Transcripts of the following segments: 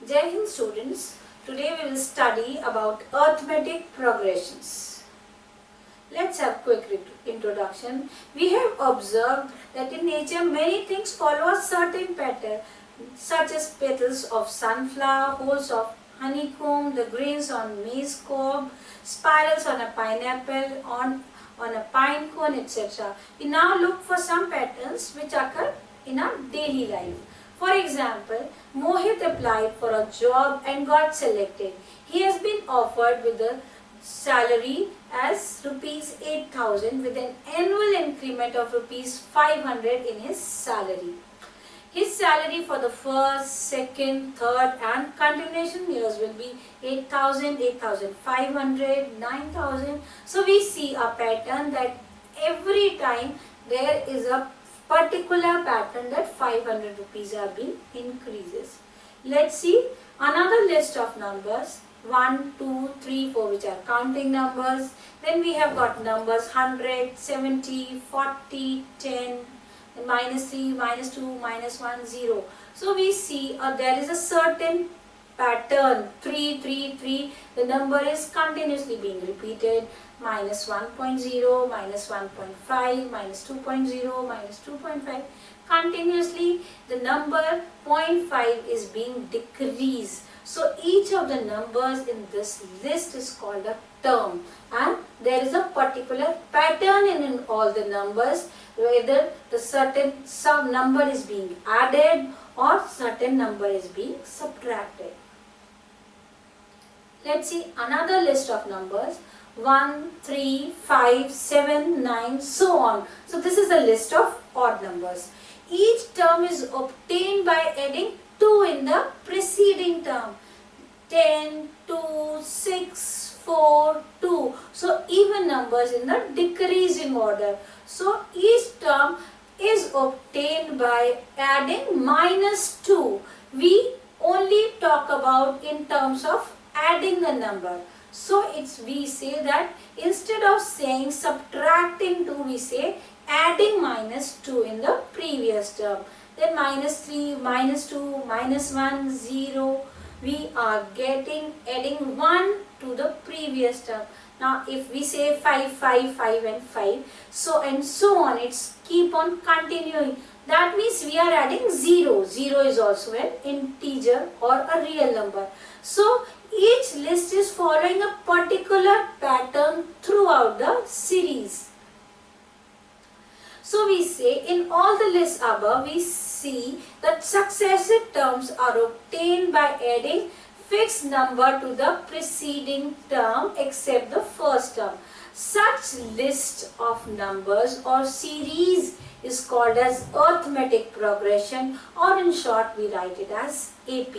Jai Hind students, today we will study about arithmetic progressions. Let's have a quick introduction. We have observed that in nature many things follow a certain pattern, such as petals of sunflower, holes of honeycomb, the grains on maize cob, spirals on a pineapple, on a pine cone, etc. We now look for some patterns which occur in our daily life. For example, Mohit applied for a job and got selected. He has been offered with a salary as rupees 8,000 with an annual increment of rupees 500 in his salary. His salary for the first, second, third and continuation years will be 8,000, 8,500, 9,000. So we see a pattern that every time there is a particular pattern that 500 rupees are being increases. Let's see another list of numbers. 1, 2, 3, 4 which are counting numbers. Then we have got numbers 100, 70, 40, 10, minus 3, minus 2, minus 1, 0. So we see there is a certain pattern 3, 3, 3. The number is continuously being repeated. Minus 1.0, minus 1.5, minus 2.0, minus 2.5. Continuously the number 0.5 is being decreased. So each of the numbers in this list is called a term, and there is a particular pattern in all the numbers, whether the some number is being added or certain number is being subtracted. Let's see another list of numbers. 1, 3, 5, 7, 9, so on. So this is a list of odd numbers. Each term is obtained by adding 2 in the preceding term. 10, 2, 6, 4, 2. So even numbers in the decreasing order. So each term is obtained by adding minus 2. We only talk about in terms of adding the number. So we say that instead of saying subtracting 2, we say adding minus 2 in the previous term. Then minus 3, minus 2, minus 1, 0. We are adding 1 to the previous term. Now if we say 5, 5, 5 and 5, so and so on, it's keep on continuing. That means we are adding 0. 0 is also an integer or a real number. So each list is following a particular pattern throughout the series. So we say in all the lists above, we see that successive terms are obtained by adding fixed number to the preceding term except the first term. Such list of numbers or series is called as arithmetic progression, or in short we write it as AP.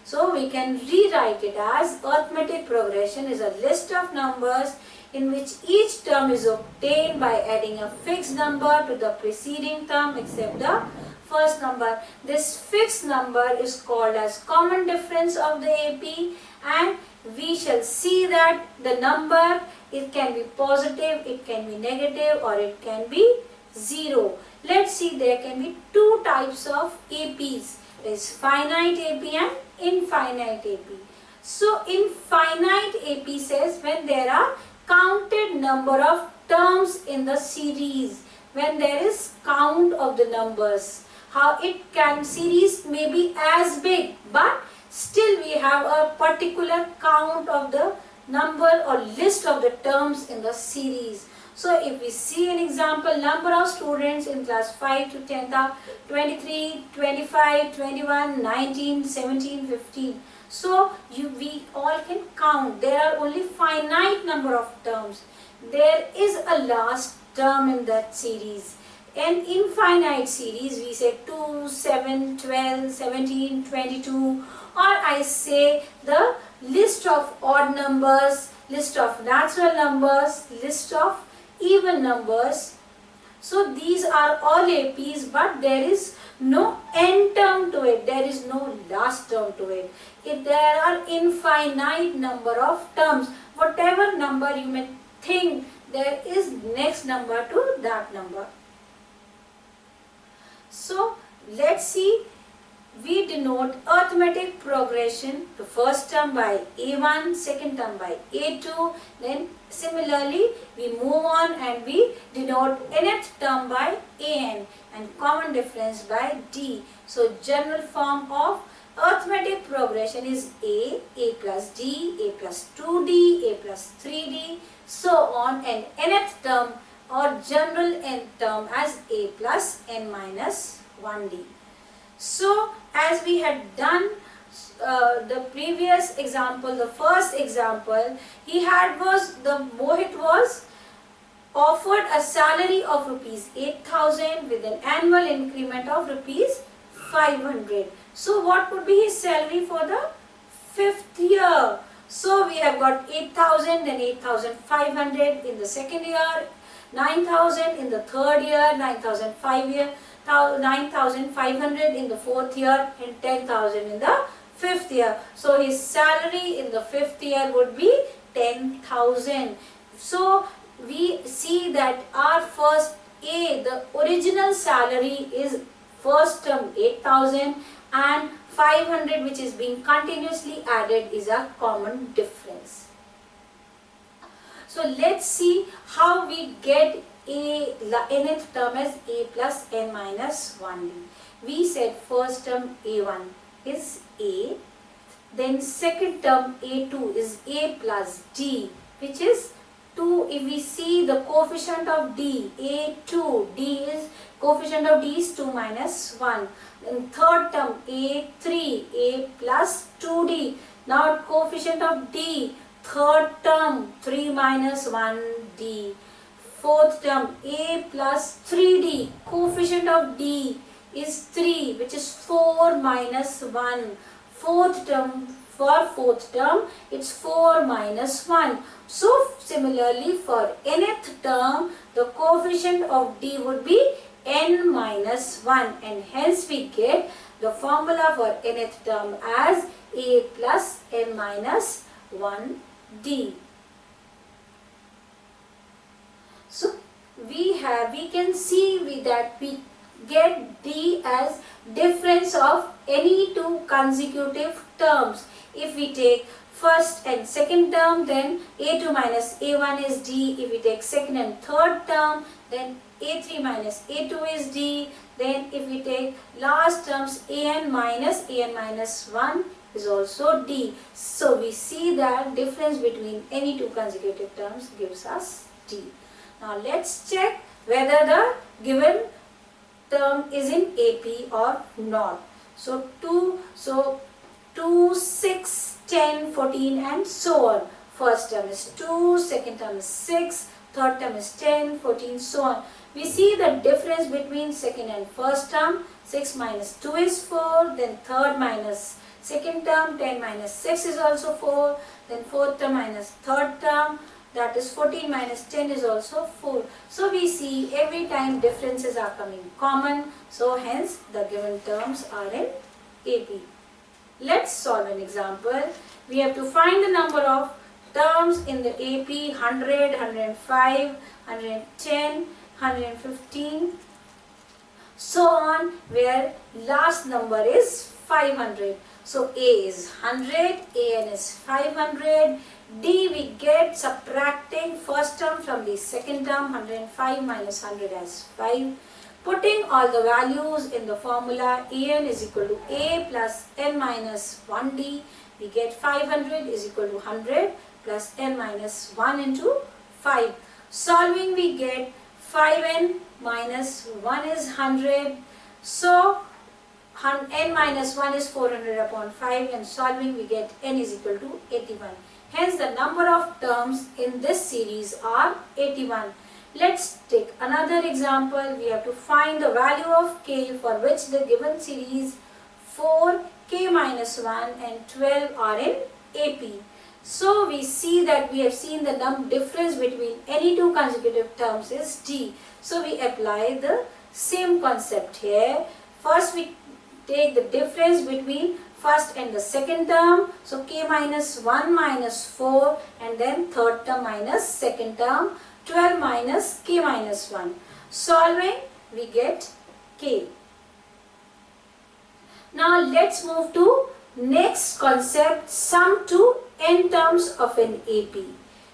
So we can rewrite it as arithmetic progression is a list of numbers in which each term is obtained by adding a fixed number to the preceding term except the first number. This fixed number is called as common difference of the AP, and we shall see that the number, it can be positive, it can be negative, or it can be 0. Let's see, there can be two types of APs. There is finite AP and infinite AP. So infinite AP says when there are counted number of terms in the series, when there is count of the numbers. How it can, series may be as big, but still we have a particular count of the number or list of the terms in the series. So if we see an example, number of students in class 5 to 10th are 23, 25, 21, 19, 17, 15. So we all can count. There are only finite number of terms. There is a last term in that series. An infinite series, we say 2, 7, 12, 17, 22, or I say the list of odd numbers, list of natural numbers, list of even numbers. So these are all APs, but there is no end term to it. There is no last term to it. There are infinite number of terms. Whatever number you may think, there is next number to that number. So let's see we denote arithmetic progression, the first term by A1, second term by A2, then similarly we move on and we denote nth term by An and common difference by D. So general form of arithmetic progression is A plus D, A plus 2D, A plus 3D, so on, and nth term or general nth term as A plus n minus 1D. So as we had done the previous example, the first example, Mohit was offered a salary of rupees 8,000 with an annual increment of rupees 500. So what would be his salary for the 5th year? So we have got 8,000, then 8,500 in the second year, 9,000 in the third year, 9,500 in the fourth year, and 10,000 in the 5th year. So his salary in the 5th year would be 10,000. So we see that our first A, the original salary is first term 8,000 and 500, which is being continuously added, is a common difference. So let's see how we get nth term as A plus n minus 1D. We said first term A1 is A, then second term A2 is A plus D, which is 2. If we see the coefficient of D, A2, coefficient of D is 2 minus 1. Then third term A3, A plus 2D. Now coefficient of D, third term 3 minus 1D. Fourth term A plus 3D, coefficient of D is 3, which is 4 minus 1. Fourth term, for fourth term, it's 4 minus 1. So similarly for nth term, the coefficient of D would be n minus 1, and hence we get the formula for nth term as A plus n minus 1D. So we can see that we get D as difference of any two consecutive terms. If we take first and second term, then A2 minus A1 is D. If we take second and third term, then A3 minus A2 is D. Then if we take last terms, An minus 1 is also D. So we see that difference between any two consecutive terms gives us D. Now let's check whether the given term is in AP or not. So 2, 6, 10, 14 and so on. First term is 2, second term is 6, third term is 10, 14, so on. We see the difference between second and first term. 6 minus 2 is 4, then third minus second term, 10 minus 6 is also 4, then fourth term minus third term, that is 14 minus 10 is also 4. So we see every time differences are coming common, so hence the given terms are in AP. Let's solve an example. We have to find the number of terms in the AP 100, 105, 110, 115, so on, where last number is 500. So A is 100, An is 500, D we get subtracting first term from the second term, 105 minus 100 as 5. Putting all the values in the formula, An is equal to A plus n minus 1D. We get 500 is equal to 100 plus n minus 1 into 5. Solving we get 5n minus 1 is 100. So n minus 1 is 400 upon 5, and solving we get n is equal to 81. Hence the number of terms in this series are 81. Let's take another example. We have to find the value of k for which the given series 4, k minus 1 and 12 are in AP. So we see that we have seen the difference between any two consecutive terms is D. So we apply the same concept here. First we take the difference between first and the second term. So k minus 1 minus 4, and then third term minus second term, 12 minus k minus 1. Solving we get k. Now let's move to next concept, sum to n terms of an AP.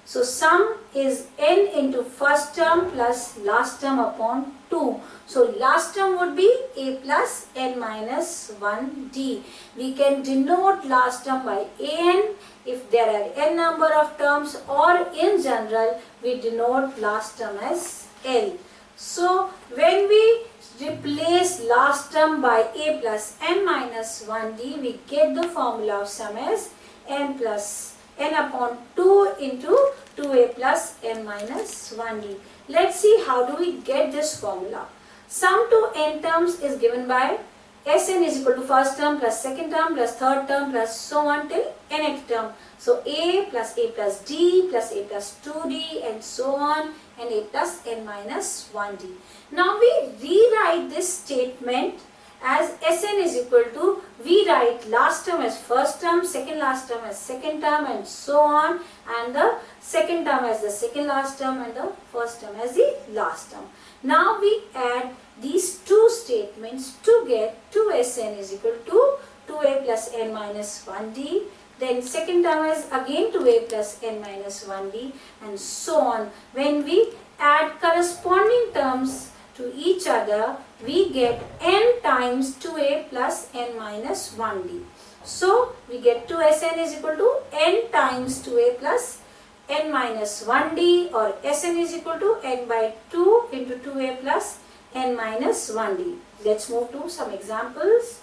So sum is n into first term plus last term upon 2. So last term would be a plus n minus 1d. We can denote last term by an if there are n number of terms, or in general we denote last term as L. So when we replace last term by a plus n minus 1d, we get the formula of sum as n plus n upon 2 into 2a plus n minus 1d. Let's see how do we get this formula. Sum to n terms is given by Sn is equal to first term plus second term plus third term plus so on till nth term. So a plus d plus a plus 2d and so on, and a plus n minus 1d. Now we rewrite this statement as Sn is equal to, we write last term as first term, second last term as second term and so on, and the second term as the second last term and the first term as the last term. Now we add these two statements to get 2Sn is equal to 2a plus n minus 1d. Then second term is again 2a plus n minus 1d and so on. When we add corresponding terms to each other, we get n times 2a plus n minus 1d. So we get 2Sn is equal to n times 2a plus n minus 1d, or Sn is equal to n by 2 into 2a plus n minus 1d. Let's move to some examples.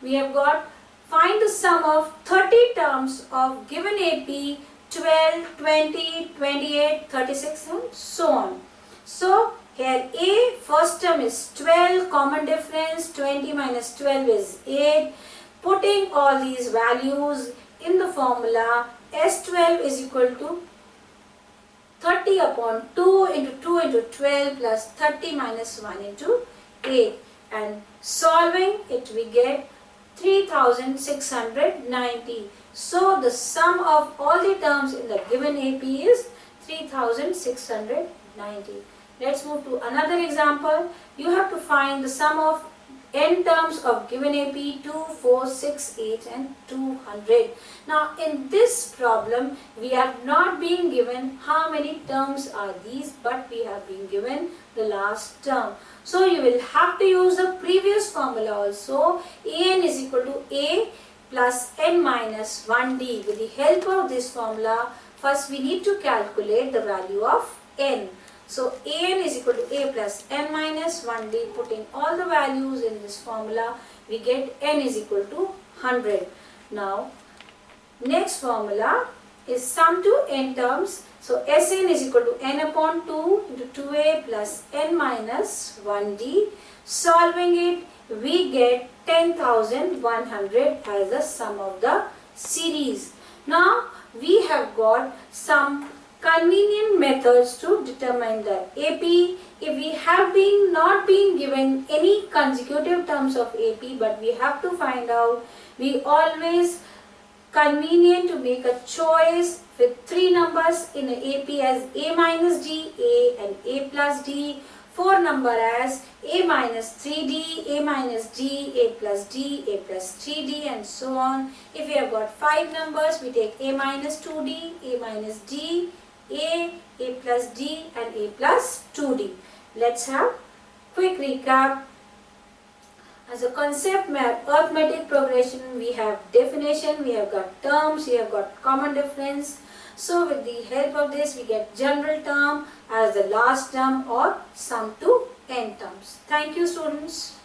We have got, find the sum of 30 terms of given AP 12, 20, 28, 36 and so on. So here A, first term is 12, common difference 20 minus 12 is 8. Putting all these values in the formula, S12 is equal to 30 upon 2 into 2 into 12 plus 30 minus 1 into 8, and solving it we get 3690. So the sum of all the terms in the given AP is 3690. Let's move to another example. You have to find the sum of n terms of given AP 2, 4, 6, 8 and 200. Now in this problem we have not been given how many terms are these, but we have been given the last term. So you will have to use the previous formula also. An is equal to a plus n minus 1d. With the help of this formula, first we need to calculate the value of n. So An is equal to a plus n minus 1d. Putting all the values in this formula, we get n is equal to 100. Now next formula is sum to n terms. So Sn is equal to n upon 2 into 2a plus n minus 1d. Solving it, we get 10,100 as the sum of the series. Now we have got some convenient methods to determine the AP. If we have not been given any consecutive terms of AP, but we have to find out, we always convenient to make a choice with 3 numbers in the AP as a minus d, a and a plus d, 4 number as a minus 3d, a minus d, a plus d, a plus 3d and so on. If we have got 5 numbers, we take a minus 2d, a minus d, a plus d and a plus 2d. Let's have quick recap. As a concept arithmetic progression, we have definition, we have got terms, we have got common difference. So with the help of this, we get general term as the last term or sum to n terms. Thank you, students.